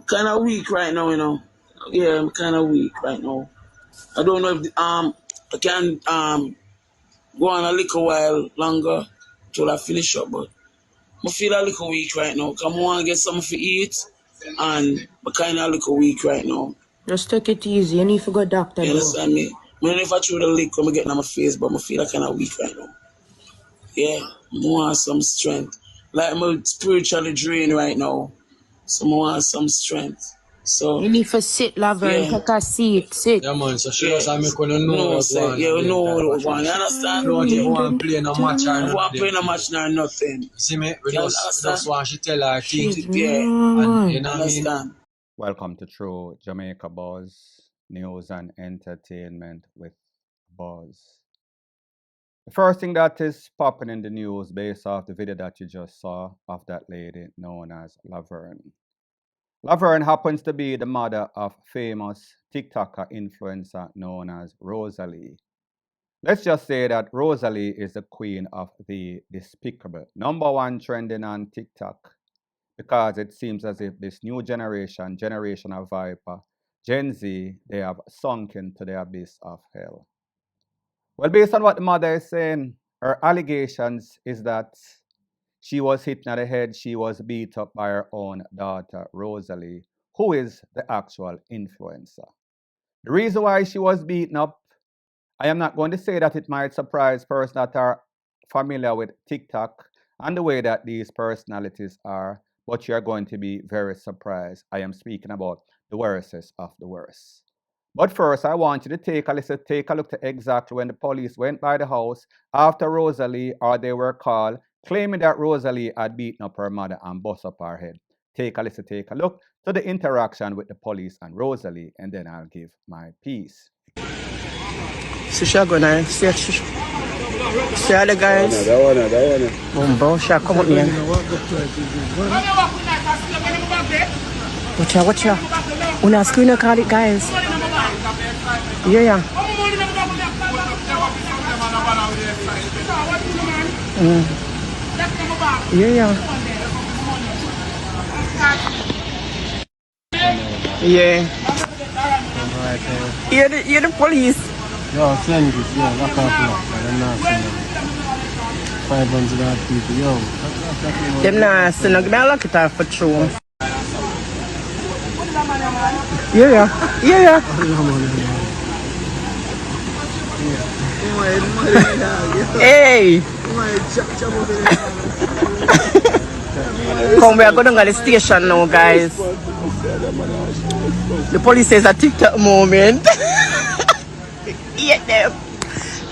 kind of weak right now, you know. Yeah, I'm kind of weak right now. I don't know if I can go on a little while longer till I finish up, but I feel a little weak right now. Come on, get something to eat, and I kind of a little weak right now. Just take it easy. You need to go doctor. You understand me? I don't know if I threw the lick when I get on my face, but I feel kind of weak right now. Yeah, I want some strength. Like I'm spiritually drained right now, so I want some strength. So you need to sit, lover, and take a seat. Sit. Yeah, man, so she was me couldn't know what one. Yeah, you know what one. You understand? Don't want to play no match or I want to play nothing. no match nor nothing. See me? We just want she tell her thing. Yeah, And you know what I mean? understand? Welcome to True Jamaica Buzz, news and entertainment with Buzz. The first thing that is popping in the news based off the video that you just saw of that lady known as Laverne. Laverne happens to be the mother of famous TikToker influencer known as Rosalie. Let's just say that Rosalie is the queen of the despicable, #1 trending on TikTok, because it seems as if this new generation of Viper, Gen Z, they have sunk into the abyss of hell. Well, based on what the mother is saying, her allegations is that she was hit on the head, she was beat up by her own daughter, Rosalie, who is the actual influencer. The reason why she was beaten up, I am not going to say that it might surprise persons that are familiar with TikTok and the way that these personalities are, but you're going to be very surprised. I am speaking about the worstest of the worst. But first, I want you to take a look at exactly when the police went by the house after Rosalie, or they were called, claiming that Rosalie had beaten up her mother and bust up her head. Take a look to the interaction with the police and Rosalie, and then I'll give my piece. Sisha gonna see other guys. That one. Bro, Sha, come up here. Watch out. Una screen call it, guys. Yeah. Yeah. You're the police. Yo, send this, lock off now. I'm not sending 500 people, yo. Them not sending, give me a lock it off for true. Yeah. Hey! Come, we are going to the station now, guys. The police says a TikTok moment. Yeah, them.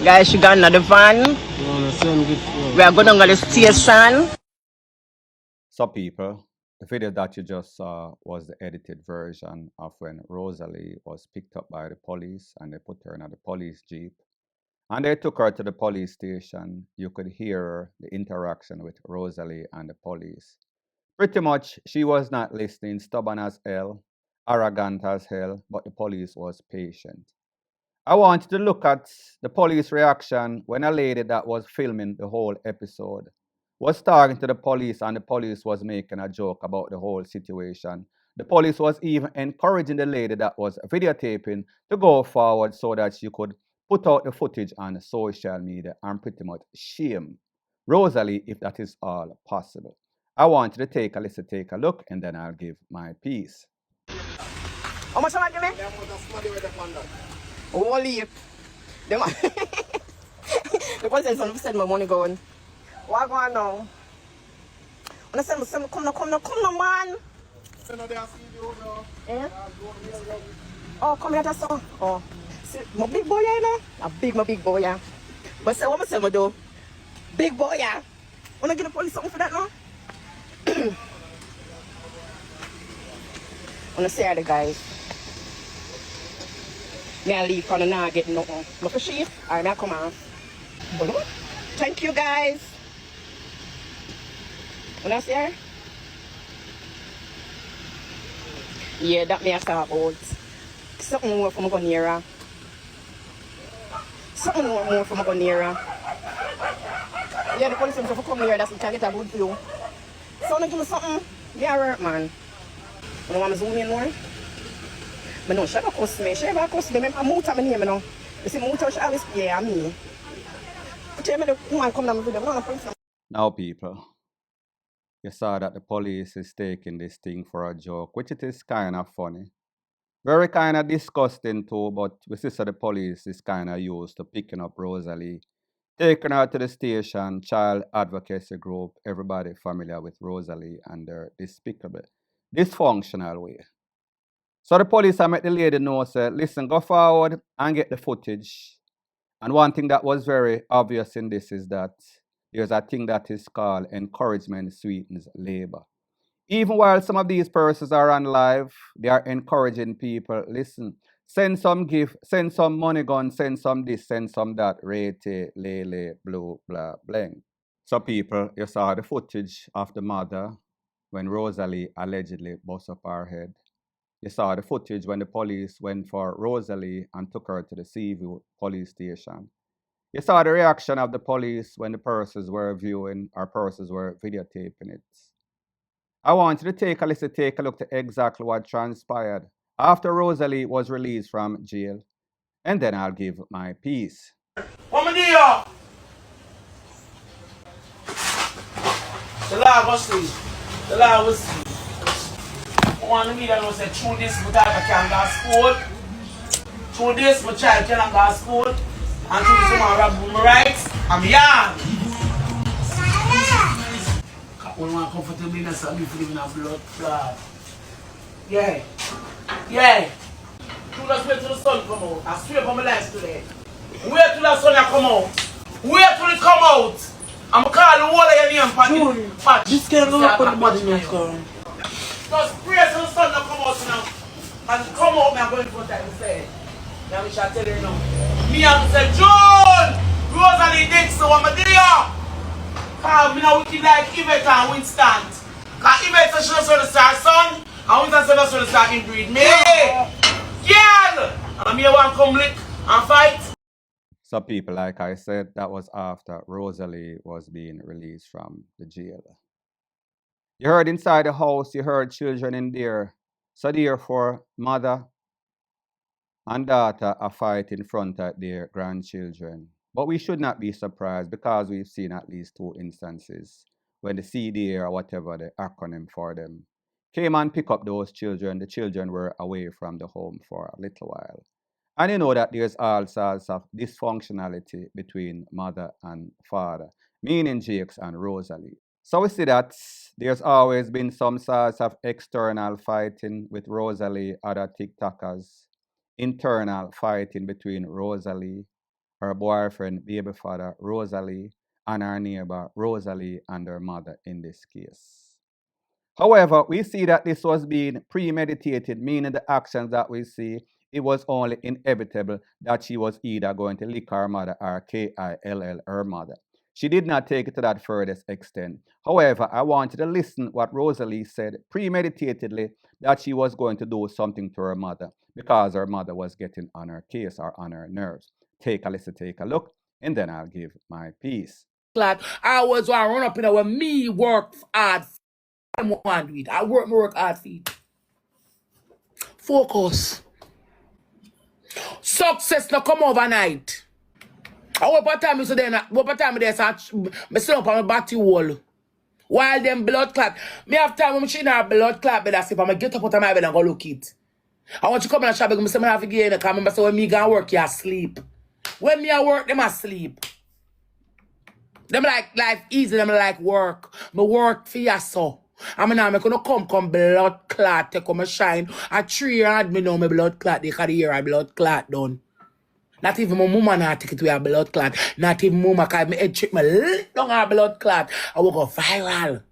Guys, she got another van. We are going to the station. So people, the video that you just saw was the edited version of when Rosalie was picked up by the police and they put her in the police jeep. And they took her to the police station. You could hear the interaction with Rosalie and the police. Pretty much, she was not listening, stubborn as hell, arrogant as hell, but the police was patient. I want you to look at the police reaction when a lady that was filming the whole episode was talking to the police and the police was making a joke about the whole situation. The police was even encouraging the lady that was videotaping to go forward so that she could put out the footage on social media and pretty much shame Rosalie if that is all possible. I want you to take a look, and then I'll give my piece. How much am I giving? Holy. The police said my money going. What going on? When I said, come no, man. Yeah? Oh, come here, that's all. Oh. See, my big boy, you know? My big boy, yeah. But say, what am I saying, do? Big boy, yeah. Wanna get the police something for that now? Wanna say the guys. May I leave for the now get nothing. Look for sheep. Alright, may I come on. Thank you guys. Wanna see her? Yeah, that may I start out. Something more from go near her. Something more from go near her. Yeah, the police have come here, that's we can get a good view. So, give me something. Yeah, right, man. You want me to zoom in more? But no, she ever cuss me. She ever cuss me. Remember, Muta my name, you know. You see, Muta, she always, yeah, me. Tell me the woman come down my video. Now, people, you saw that the police is taking this thing for a joke, which it is kind of funny. Very kind of disgusting too, but we see the police is kind of used to picking up Rosalie, taking her to the station, child advocacy group, everybody familiar with Rosalie and their despicable, dysfunctional way. So the police I met the lady know, said, listen, go forward and get the footage. And one thing that was very obvious in this is that there's a thing that is called encouragement sweetens labor. Even while some of these persons are on live, they are encouraging people, listen, send some gift, send some money gun, send some this, send some that, rate, lele, blue, blah, bling. So people, you saw the footage of the mother when Rosalie allegedly bust up her head. You saw the footage when the police went for Rosalie and took her to the Seaview police station. You saw the reaction of the police when the persons were viewing or persons were videotaping it. I want you to take a look at exactly what transpired after Rosalie was released from jail, and then I'll give my piece. What me do? The law was see. The law was see. I want to meet and say, through this, my daughter can go to school. Through this, my child cannot go to school. And through this, I rob my rights. I'm young. When I'm comfortable in a sub, you live in a blood clot. Yeah. Yeah. You just wait till the sun come out. I swear for my life today. Wait till the sun come out. Wait till it come out. I'm calling the whole of your name, Patty. This can't go up on the body in car. Just pray till the sun come out now. And come out, me I'm going for that instead. Now we shall tell you now. Me have to say, John! Rosalie Dixon, what am I doing? Because I wicked like Yvette and Winston. Because Yvette says she doesn't want to start son, and Winston says she doesn't want to start inbreed me. Girl! And I'm here want to come lick and fight. So people, like I said, that was after Rosalie was being released from the jail. You heard inside the house, you heard children in there. So therefore, mother and daughter are fighting in front of their grandchildren. But we should not be surprised because we've seen at least 2 instances when the CDA or whatever the acronym for them came and picked up those children. The children were away from the home for a little while. And you know that there's all sorts of dysfunctionality between mother and father, meaning Jakes and Rosalie. So we see that there's always been some sorts of external fighting with Rosalie, other TikTokers, internal fighting between Rosalie, her boyfriend, baby father, Rosalie, and her neighbor, Rosalie, and her mother in this case. However, we see that this was being premeditated, meaning the actions that we see, it was only inevitable that she was either going to lick her mother or KILL her mother. She did not take it to that furthest extent. However, I wanted to listen what Rosalie said premeditatedly that she was going to do something to her mother because her mother was getting on her case or on her nerves. Take a listen, take a look, and then I'll give my piece. Like, I was want to run up in there where me work hard. I want to do it. I work hard for it. Focus. Success not come overnight. I what time is there? What time is there? I sit up on my body wall. While them blood clot. Me have time when I see blood clot, but I say, I'm get up out of my bed and go look it. I want you to come in and shop because I have to get in the car. Remember, so when me go work, you sleep. When me work, them asleep. Them like life easy, them like work. Me work for you so. I mean, I'm gonna come blood clot, take come shine. A 3 year me know my blood clot, they can hear a blood clot done. Not even my mama not take it to a blood clot. Not even mama cause me head trick me lit down a blood clot. I will go viral.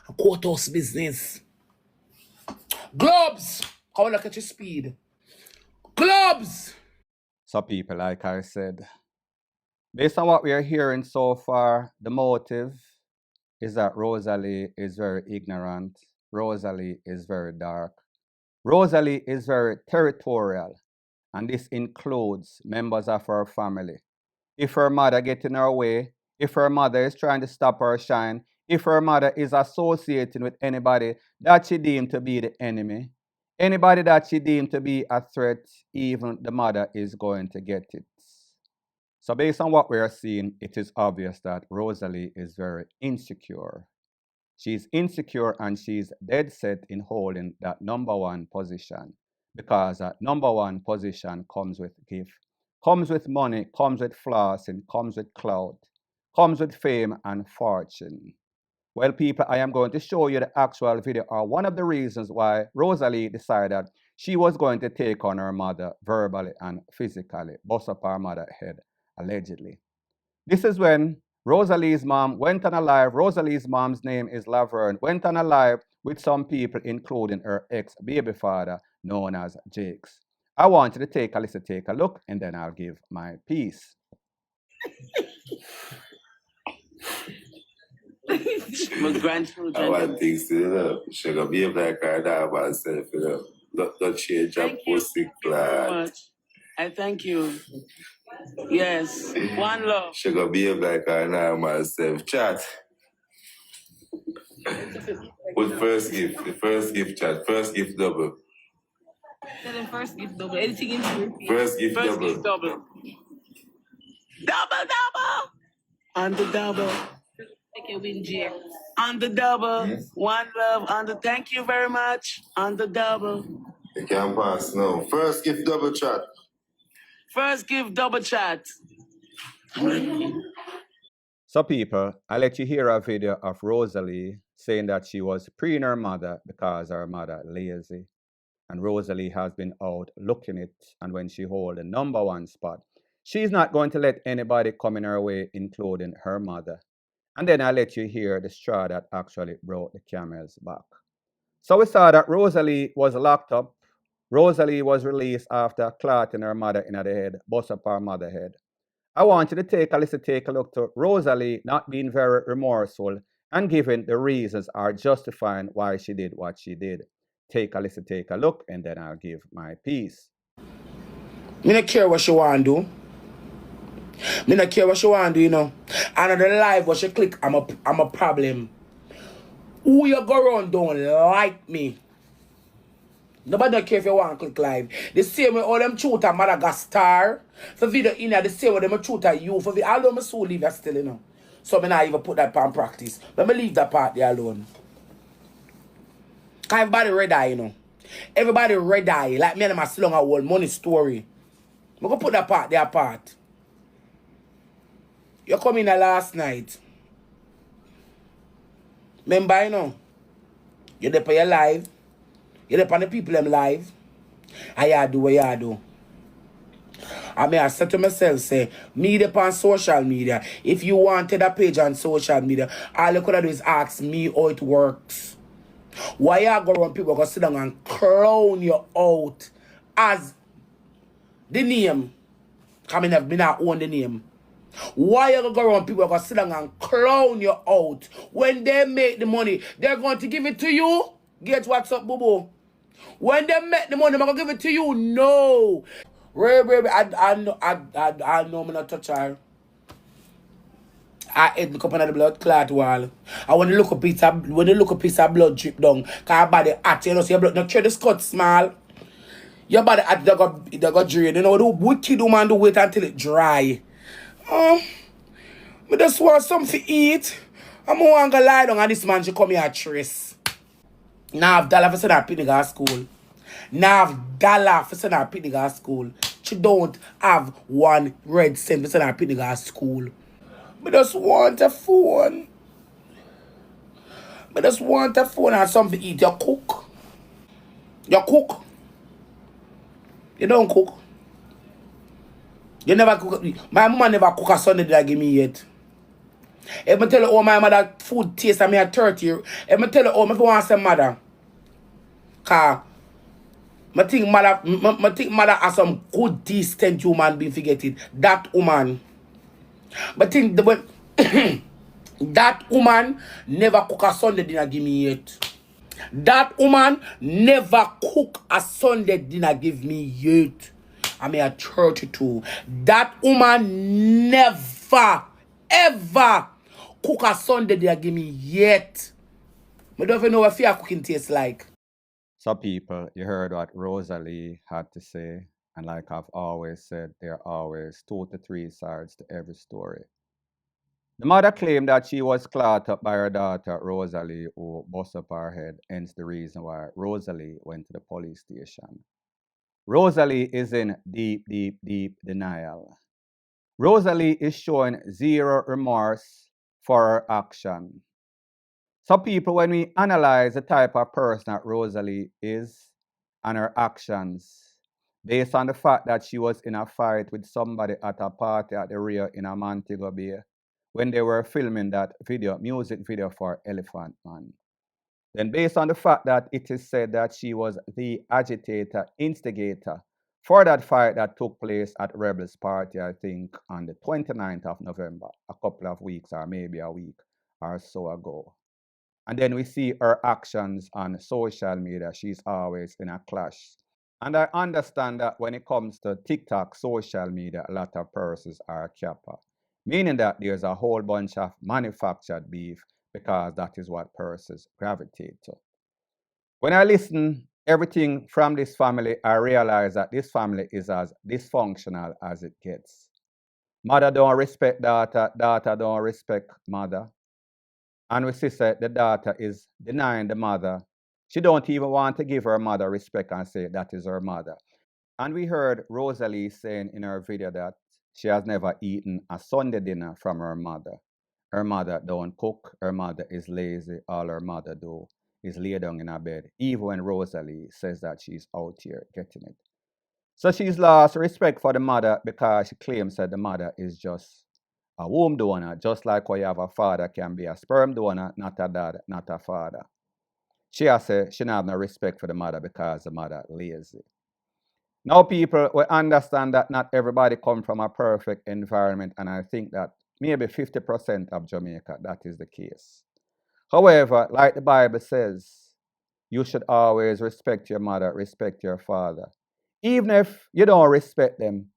A courthouse business. Gloves! How look at your speed. Gloves! So people, like I said, based on what we are hearing so far, the motive is that Rosalie is very ignorant. Rosalie is very dark. Rosalie is very territorial. And this includes members of her family. If her mother gets in her way, if her mother is trying to stop her shine, if her mother is associating with anybody that she deemed to be the enemy, Anybody that she deemed to be a threat, even the mother is going to get it. So based on what we are seeing, it is obvious that Rosalie is very insecure. She's insecure and she's dead set in holding that number one position because that number one position comes with gift, comes with money, comes with flossing, comes with clout, comes with fame and fortune. Well, people, I am going to show you the actual video or one of the reasons why Rosalie decided she was going to take on her mother verbally and physically, bust up her mother's head, allegedly. This is when Rosalie's mom went on a live. Rosalie's mom's name is Laverne. Went on a live with some people, including her ex-baby father, known as Jakes. I want you to take a look, and then I'll give my piece. My grandchildren. I want things to do. She gonna behave like her dad herself, you know. Not change her pussy clad. I thank you. Yes. One love. She gonna behave like her normal self. Chat. With first gift. The first gift chat. First gift double. Tell them first gift double. Anything in here. First gift First double. gift double. Double. On the double. Take a win, Jay. On the double. Yes. One love. On the thank you very much. On the double. You can't pass now. First gift double chat. First gift double chat. So people, I let you hear a video of Rosalie saying that she was preeing her mother because her mother lazy. And Rosalie has been out looking it, and when she hold the number one spot, she's not going to let anybody come in her way, including her mother. And then I let you hear the straw that actually broke the camel's back. So we saw that Rosalie was locked up. Rosalie was released after clotting her mother in the head, bust up her mother's head. I want you to take a look to Rosalie not being very remorseful and giving the reasons or justifying why she did what she did. Take a look, and then I'll give my piece. Me not care what she want to do. Me not care what she want to do, you know. And on the live what she click, I'm a problem. Who you go around don't like me. Nobody don't care if you want to click live. The same way all them shoot at Madagascar for video in there, the same way them shoot at you for video. Although my soul leave still, you know. So me not even put that on practice. But me leave that part there alone. Cause everybody red eye, you know. Everybody red eye. Like me and my slung a whole money story. I'm gonna put that part there apart. You come in there last night. Remember, you know. You're there for your live. You're there for the people them live. And you do what you do. I mean, I said to myself, say, me there on social media. If you wanted a page on social media, all you could do is ask me how it works. Why you go around people go sit down and clown you out as the name? I mean, I've been not own the name. Why you go around people go sit down and clown you out? When they make the money, they're going to give it to you? Get what's up, boo-boo? When they make the money, they're going to give it to you? No. I know me not touch her. I ate the cup under the blood clot wall. I want to look a piece of blood drip down. Cause your body hot, you know, so your blood not sure the cut small. Your body hot, they got drain. You know, the wicked woman do wait until it dry. I just want something to eat. I'm going to lie down and this man should come here at trace. Now $1 for send her Piniga school. Now $1 for send her Piniga school. She don't have 1 red cent for send her Piniga school. I just want a phone. I just want a phone and something to eat. You cook. You cook. You don't cook. You never cook. My mama never cook a Sunday that give me yet. If I tell you how my mother food tastes and me at 30 years, if I tell you how I want some mother. Cause I think mother has some good decent human being forget it. That woman. But think that woman never cook a Sunday dinner give me yet. That woman never cook a Sunday dinner give me yet. I'm at 32. That woman never, ever cook a Sunday dinner give me yet. I don't even know what fair cooking tastes like. So people, you heard what Rosalie had to say. And like I've always said, there are always 2 to 3 sides to every story. The mother claimed that she was caught up by her daughter, Rosalie, who bust up her head, hence the reason why Rosalie went to the police station. Rosalie is in deep, deep, deep denial. Rosalie is showing zero remorse for her action. So people, when we analyze the type of person that Rosalie is and her actions, based on the fact that she was in a fight with somebody at a party at the rear in a Montego Bay, when they were filming that video, music video for Elephant Man. Then based on the fact that it is said that she was the agitator, instigator for that fight that took place at Rebels Party, I think on the 29th of November, a couple of weeks or maybe a week or so ago. And then we see her actions on social media. She's always in a clash. And I understand that when it comes to TikTok, social media, a lot of persons are capper, meaning that there's a whole bunch of manufactured beef because that is what persons gravitate to. When I listen everything from this family, I realize that this family is as dysfunctional as it gets. Mother don't respect daughter, daughter don't respect mother. And we see that the daughter is denying the mother. She don't even want to give her mother respect and say that is her mother. And we heard Rosalie saying in her video that she has never eaten a Sunday dinner from her mother. Her mother don't cook. Her mother is lazy. All her mother do is lay down in her bed, even when Rosalie says that she's out here getting it. So she's lost respect for the mother because she claims that the mother is just a womb donor, just like how you have a father can be a sperm donor, not a dad, not a father. She has said she don't have no respect for the mother because the mother lazy. Now people will understand that not everybody come from a perfect environment, and I think that maybe 50% of Jamaica, that is the case. However, like the Bible says, you should always respect your mother, respect your father. Even if you don't respect them,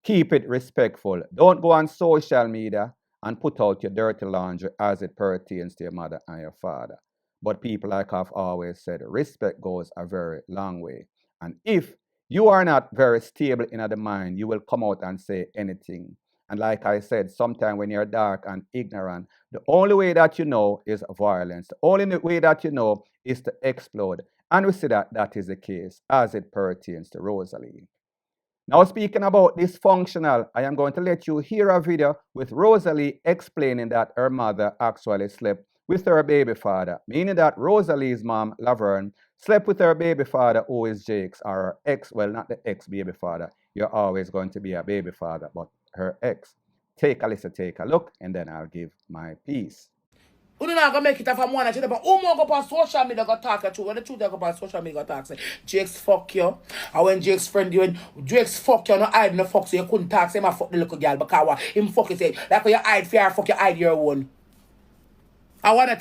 keep it respectful. Don't go on social media and put out your dirty laundry as it pertains to your mother and your father. But people, like I've always said, respect goes a very long way. And if you are not very stable in the mind, you will come out and say anything. And like I said, sometimes when you're dark and ignorant, the only way that you know is violence. The only way that you know is to explode. And we see that that is the case as it pertains to Rosalie. Now, speaking about dysfunctional, I am going to let you hear a video with Rosalie explaining that her mother actually slept with her baby father, meaning that Rosalie's mom, Laverne, slept with her baby father, who is Jake's, or her ex, well, not the ex-baby father. You're always going to be a baby father, but her ex. Take a listen, take a look, and then I'll give my piece. Who not gonna make it from one and but who more go on social media go talk to when the truth they go on social media go talk say Jake's fuck you. And when Jake's friend you when Jake's fuck you no hide no fuck so you couldn't talk say my fuck the little girl because him fuck you say like when you hide fear fuck you hide your own. I want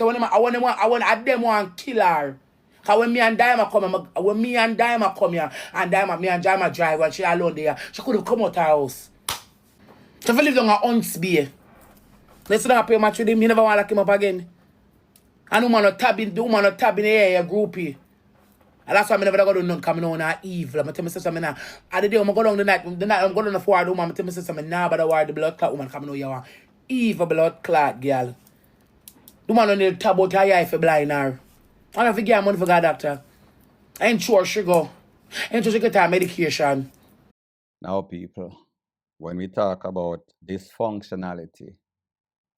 them want kill her. Cause when me and Diamond come here and Diamond me and Diamond drive when she alone there, she could have come out her house. She feel live down a Hunts Bay. Let's not pay much with him, you never want to lock him up again. And the woman not tabbing the air, groupie. And that's why I never go down coming on that evil. I'm tell me something now. At the day I'm go down the night I'm going on the forward woman, I'm tell me something now but the word the blood clot woman coming on you want. Evil blood clot girl. The woman on the tab out her eye for blind her. I don't forget money for God doctor. I ain't sure she go. I ain't sure she get her medication. Now people, when we talk about dysfunctionality,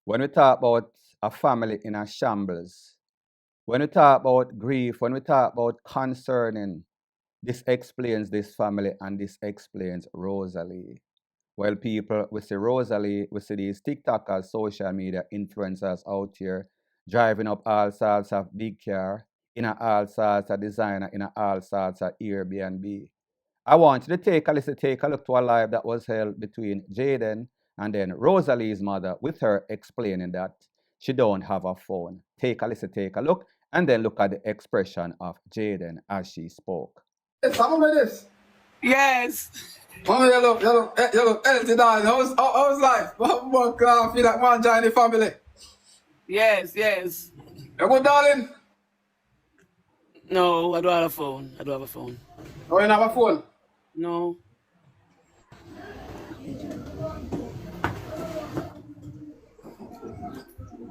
when we talk about a family in a shambles, when we talk about grief, when we talk about concerning, this explains this family and this explains Rosalie. Well, people, we see Rosalie, we see these TikTokers, social media influencers out here driving up all sorts of big car, in all sorts of designer, in all sorts of Airbnb. I want you to take a listen, take a look to a live that was held between Jaden and then Rosalie's mother with her explaining that she don't have a phone. Take a listen, take a look, and then look at the expression of Jaden as she spoke. Yes, I'm over this. Yes. Mama, you look healthy, darling. How's life? I feel like one join the family. Yes. You good, darling? No, I don't have a phone. I don't have a phone. Oh, you don't have a phone? No.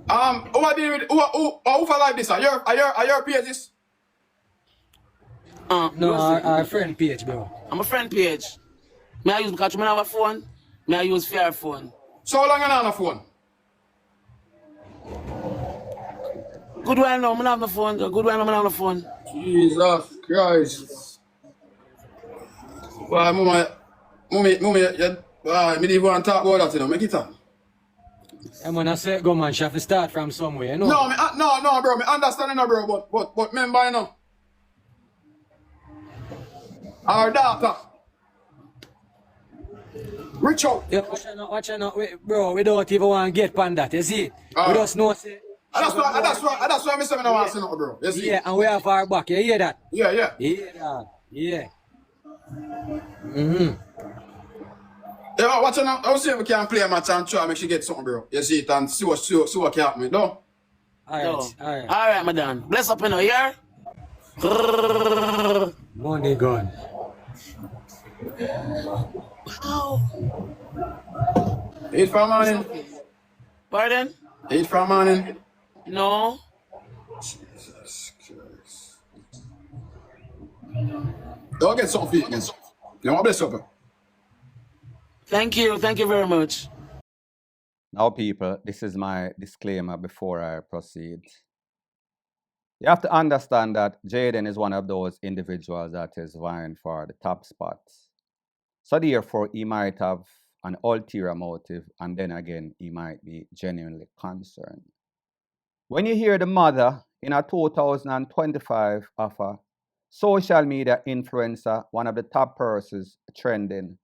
Who are dealing with who for like this? Are your pages? No, our friend page, bro. I'm a friend page. May I use because I don't have a phone? May I use fair phone? So how long you not on a phone? Good while now, I don't have the phone. Good while now, I don't have the phone. Jesus Christ. Well, me didn't even want to talk about that, you know. Make it up. I'm gonna say, go man, she have to start from somewhere, you know? No, bro. Me understand, no, bro. But remember, you know. Our daughter. Reach out. Yeah, watch out, bro. We don't even want to get on that, you see? We just know, say. That's why I say I don't want to say nothing, bro. You see? Yeah, and we have our back. You hear that? Yeah. Yeah, that. Yeah. Yeah, watch out. I'll see if we can play a match and try to make sure get something, bro. You see it and see what can happen, no? All right. All right, madam. Bless up in the year. Money gone. Wow. 8 from morning. Pardon? 8 from morning. No. Jesus Christ. Don't get something for you again. You want to bless up? Thank you very much. Now, people, this is my disclaimer before I proceed. You have to understand that Jaden is one of those individuals that is vying for the top spots. So therefore, he might have an ulterior motive, and then again, he might be genuinely concerned. When you hear the mother in a 2025 of a social media influencer, one of the top persons trending,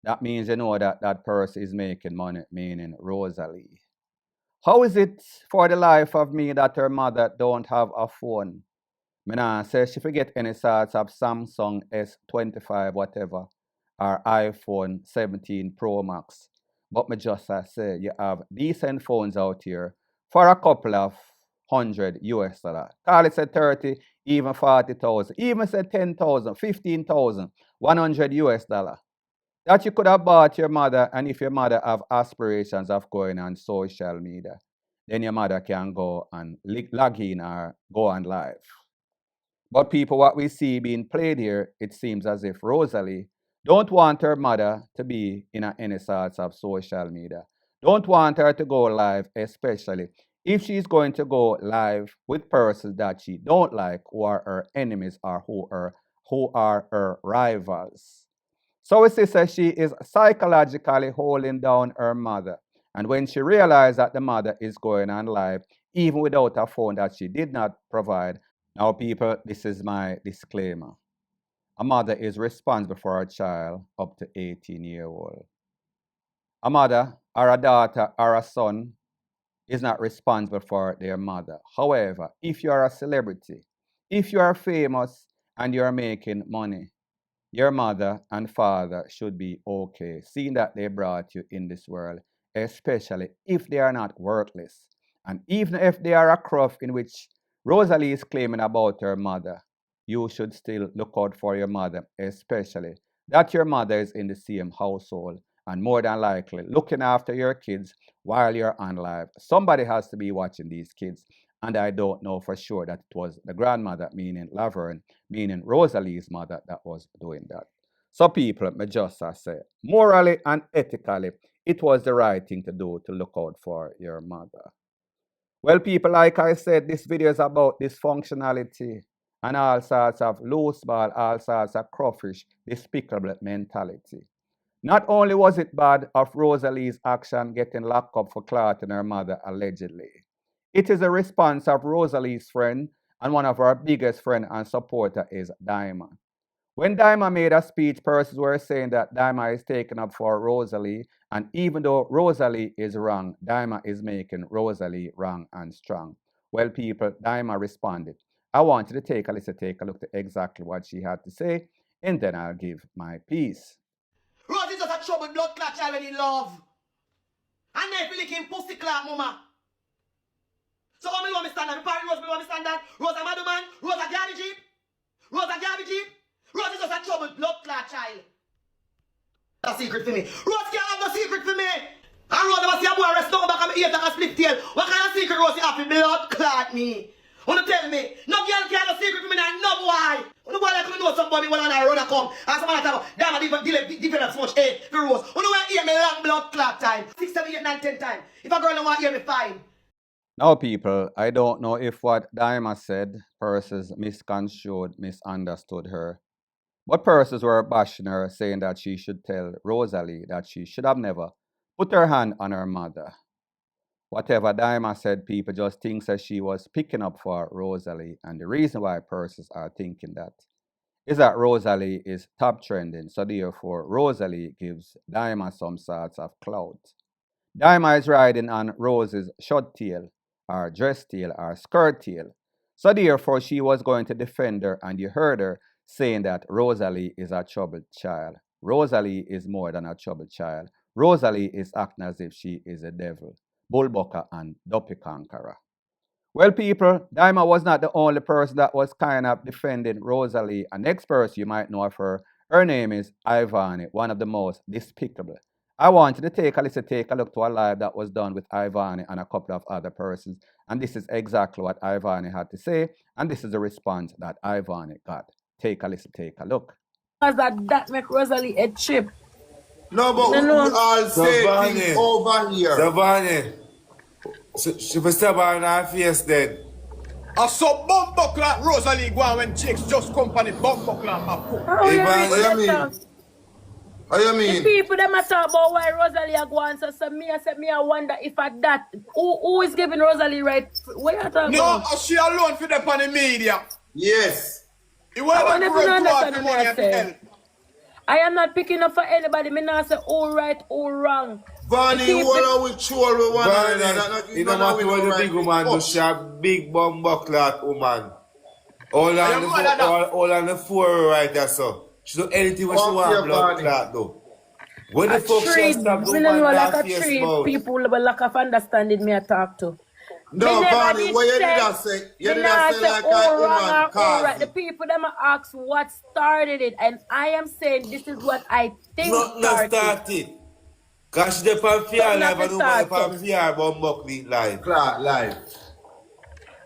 that means you know that that person is making money, meaning Rosalie. How is it for the life of me that her mother don't have a phone? Me nah say she forget any sorts of Samsung S25 whatever or iPhone 17 Pro Max. But me just say you have decent phones out here for a couple of $100. Call it say 30, even 40,000, even say 10,000, 15,000, $100 that you could have bought your mother, and if your mother have aspirations of going on social media, then your mother can go and log in or go on live. But people, what we see being played here, it seems as if Rosalie don't want her mother to be in any sorts of social media. Don't want her to go live, especially if she's going to go live with persons that she don't like, who are her enemies or who are her rivals. So we see that she is psychologically holding down her mother. And when she realized that the mother is going on live, even without a phone that she did not provide, now people, this is my disclaimer. A mother is responsible for a child up to 18-year-old. A mother or a daughter or a son is not responsible for their mother. However, if you are a celebrity, if you are famous and you are making money, your mother and father should be okay, seeing that they brought you in this world, especially if they are not worthless. And even if they are a crop in which Rosalie is claiming about her mother, you should still look out for your mother, especially that your mother is in the same household and more than likely looking after your kids while you're on live. Somebody has to be watching these kids. And I don't know for sure that it was the grandmother, meaning Laverne, meaning Rosalie's mother, that was doing that. So people, me just say, morally and ethically, it was the right thing to do to look out for your mother. Well, people, like I said, this video is about dysfunctionality and all sorts of loose ball, all sorts of crawfish, despicable mentality. Not only was it bad of Rosalie's action getting locked up for clotting her mother allegedly, it is a response of Rosalie's friend and one of her biggest friend and supporter is Daima. When Daima made a speech, persons were saying that Daima is taking up for Rosalie, and even though Rosalie is wrong, Daima is making Rosalie wrong and strong. Well, people, Daima responded. I want you to take a look at exactly what she had to say, and then I'll give my piece. Rose is just a troubled blood clot child when he love. And they feel like him pussy clot, mama. So how me want me stand that? Me party Rose, me want me stand that? Rose a mad man? Rose a garbage heap? Rose a garbage heap? Rose is just a troubled blood clot child. That's a secret for me. Rose can't have no secret for me. And Rose never see a boy rest down back and me eat like a split tail. What kind of secret Rose you have for blood clot me? Wanna tell me? No girl can't have no secret for me and no boy. When the boy like me know somebody when I run a come. And somebody talk about damn I develop so much hate for Rose. When you want to hear me long blood clot time. 6, 7, 8, 9, 10 times. If a girl don't want to hear me, fine. Now, people, I don't know if what Daima said, persons misconstrued, misunderstood her. But persons were bashing her, saying that she should tell Rosalie that she should have never put her hand on her mother. Whatever Daima said, people just think that she was picking up for Rosalie. And the reason why persons are thinking that is that Rosalie is top trending. So therefore, Rosalie gives Daima some sorts of clout. Daima is riding on Rose's short tail, or dress tail, or skirt tail. So therefore, she was going to defend her, and you heard her saying that Rosalie is a troubled child. Rosalie is more than a troubled child. Rosalie is acting as if she is a devil, bullbucker, and dopey conqueror. Well, people, Daima was not the only person that was kind of defending Rosalie. A next person you might know of her, her name is Ivani, one of the most despicable. I wanted to take a look to a live that was done with Ivani and a couple of other persons. And this is exactly what Ivani had to say. And this is the response that Ivani got. Take a listen, take a look. That make Rosalie a chip. No, but we all say things over here. Savannah. She was step on her face then. I saw bumbo clock Rosalie go on when chicks just company bumbo clock. What you mean? What you mean? The people them a talk about why Rosalie a go on, so me I wonder if at that who is giving Rosalie right? What you talking about? No, she alone for them on the media. Yes. You want to understand what I say. I am not picking up for anybody. Me not say all right, all wrong. Vanny, what are we sure we want to you know what the big woman do, she a big bumbo clock woman. All on the floor right there, so. She do anything when she want blood clot though. When the fuck she stop doing that face mouth? People with lack of understanding me I talk to. No, Vanny, what you did that say? You did that say like a woman cause. The people them ask what started it, and I am saying this is what I think started. Cause she dey on fear live and nobody on fear bumbo live. Clot live.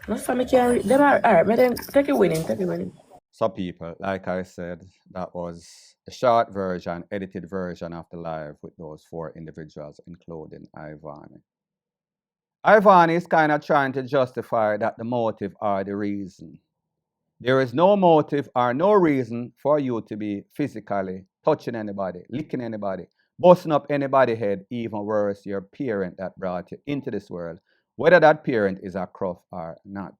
No, family can't read. Them are alright, then take it winning. So people, like I said, that was a short version, edited version of the live with those 4 individuals, including Ivani. Ivani is kind of trying to justify that the motive or the reason. There is no motive or no reason for you to be physically touching anybody, licking anybody, busting up anybody's head, even worse, your parent that brought you into this world, whether that parent is a croft or not.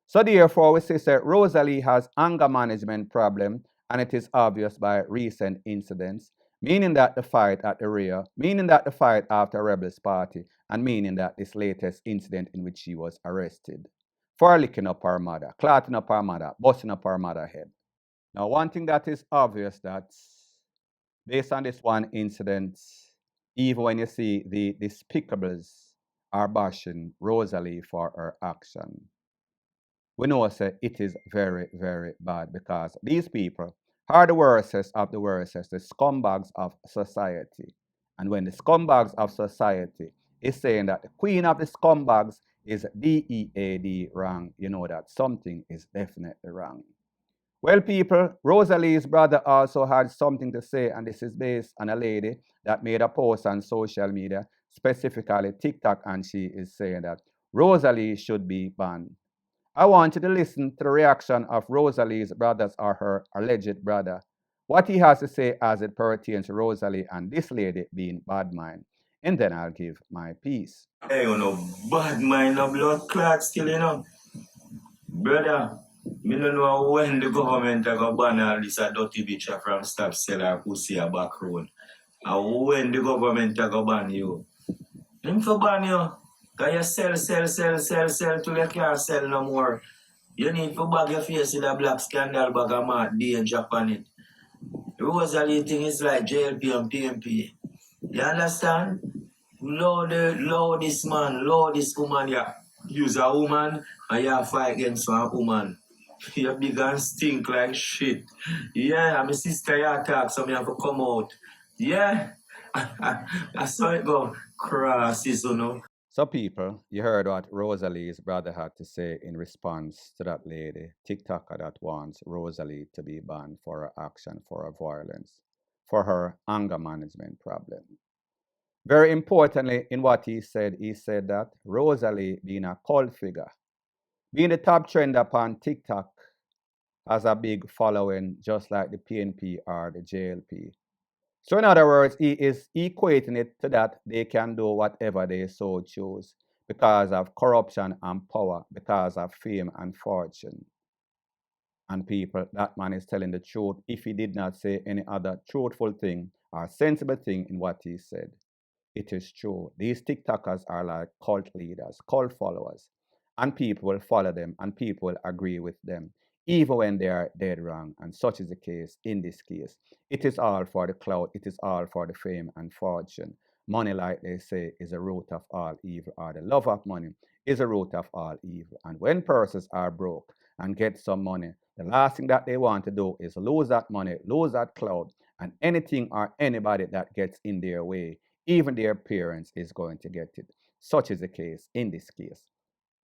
So therefore, we say that Rosalie has anger management problem, and it is obvious by recent incidents, meaning that the fight at the rear, meaning that the fight after Rebels Party, and meaning that this latest incident in which she was arrested for licking up her mother, clotting up her mother, busting up her mother's head. Now, one thing that is obvious that based on this one incident, even when you see the despicables are bashing Rosalie for her action, we know that it is very, very bad because these people are the worstest of the worstest, the scumbags of society. And when the scumbags of society is saying that the queen of the scumbags is DEAD wrong, you know that something is definitely wrong. Well, people, Rosalie's brother also had something to say, and this is based on a lady that made a post on social media, specifically TikTok, and she is saying that Rosalie should be banned. I want you to listen to the reaction of Rosalie's brothers or her alleged brother, what he has to say as it pertains to Rosalie and this lady being bad mind. And then I'll give my piece. Hey, you know, bad mind, no blood clot still, you know. Brother, me don't know when the government are going to ban all this dirty bitch from stop selling pussy a back road. And when the government are going to ban you. Them for ban you. Because you sell till you can't sell no more. You need to bag your face in a black scandal bag of mad danger upon it. Rosalie thing is like JLP and PMP. You understand? Lord this man, Lord this woman, yeah. Use a woman and you fight against one woman. You big and stink like shit. Yeah, and my sister you attack, so me have to come out. Yeah. That's how it go. Crosses, you know. So, people, you heard what Rosalie's brother had to say in response to that lady, TikToker that wants Rosalie to be banned for her action, for her violence, for her anger management problem. Very importantly, in what he said that Rosalie, being a cult figure, being the top trend upon TikTok, has a big following, just like the PNP or the JLP. So, in other words, he is equating it to that they can do whatever they so choose because of corruption and power, because of fame and fortune. And people, that man is telling the truth if he did not say any other truthful thing or sensible thing in what he said. It is true. These TikTokers are like cult leaders, cult followers, and people will follow them and people will agree with them, even when they are dead wrong. And such is the case in this case. It is all for the clout, it is all for the fame and fortune. Money, like they say, is a root of all evil, or the love of money is a root of all evil. And when persons are broke and get some money, the last thing that they want to do is lose that money, lose that clout, and anything or anybody that gets in their way, even their parents, is going to get it. Such is the case in this case,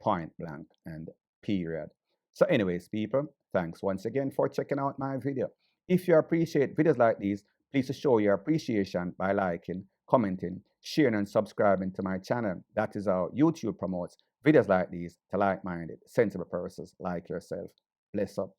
point blank and period. So anyways, people, thanks once again for checking out my video. If you appreciate videos like these, please show your appreciation by liking, commenting, sharing, and subscribing to my channel. That is how YouTube promotes videos like these to like-minded, sensible persons like yourself. Bless up.